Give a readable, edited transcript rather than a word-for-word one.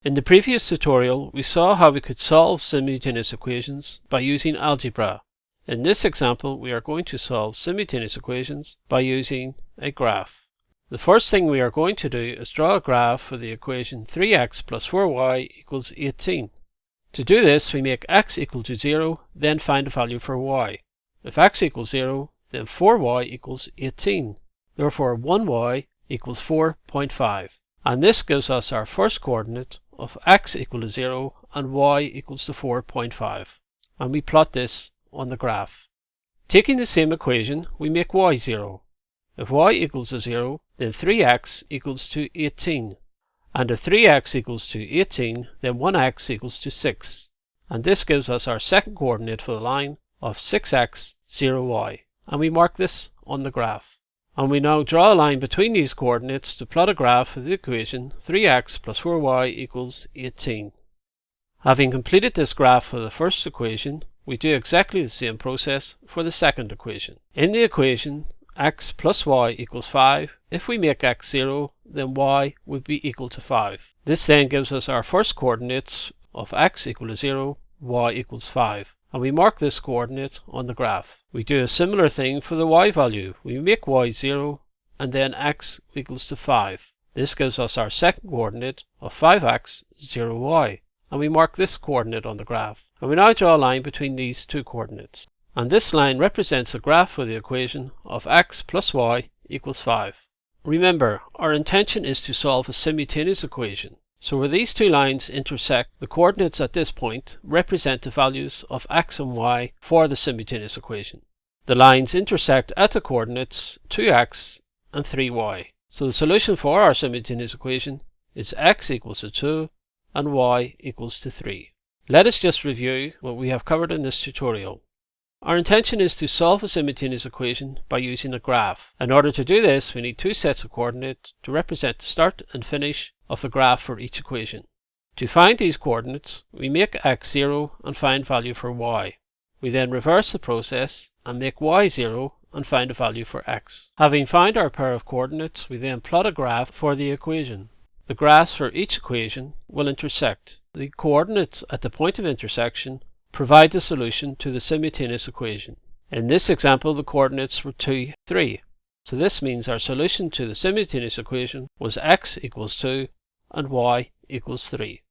In the previous tutorial, we saw how we could solve simultaneous equations by using algebra. In this example, we are going to solve simultaneous equations by using a graph. The first thing we are going to do is draw a graph for the equation 3x plus 4y equals 18. To do this, we make x equal to 0, then find a value for y. If x equals 0, then 4y equals 18. Therefore, 1y equals 4.5. And this gives us our first coordinate of x equal to 0 and y equals to 4.5. And we plot this on the graph. Taking the same equation, we make y 0. If y equals to 0, then 3x equals to 18. And if 3x equals to 18, then 1x equals to 6. And this gives us our second coordinate for the line of 6x, 0y. And we mark this on the graph. And we now draw a line between these coordinates to plot a graph of the equation 3x plus 4y equals 18. Having completed this graph for the first equation, we do exactly the same process for the second equation. In the equation x plus y equals 5, if we make x 0, then y would be equal to 5. This then gives us our first coordinates of x equal to 0, y equals 5. And we mark this coordinate on the graph. We do a similar thing for the y value. We make y 0 and then x equals to 5. This gives us our second coordinate of 5x, 0y. And we mark this coordinate on the graph. And we now draw a line between these two coordinates. And this line represents the graph for the equation of x plus y equals 5. Remember, our intention is to solve a simultaneous equation. So where these two lines intersect, the coordinates at this point represent the values of x and y for the simultaneous equation. The lines intersect at the coordinates 2x and 3y. So the solution for our simultaneous equation is x equals to 2 and y equals to 3. Let us just review what we have covered in this tutorial. Our intention is to solve a simultaneous equation by using a graph. In order to do this, we need two sets of coordinates to represent the start and finish of the graph for each equation. To find these coordinates, we make x 0 and find value for y. We then reverse the process and make y 0 and find a value for x. Having found our pair of coordinates, we then plot a graph for the equation. The graphs for each equation will intersect. The coordinates at the point of intersection provide the solution to the simultaneous equation. In this example, the coordinates were 2, 3. So this means our solution to the simultaneous equation was x equals 2 and y equals 3.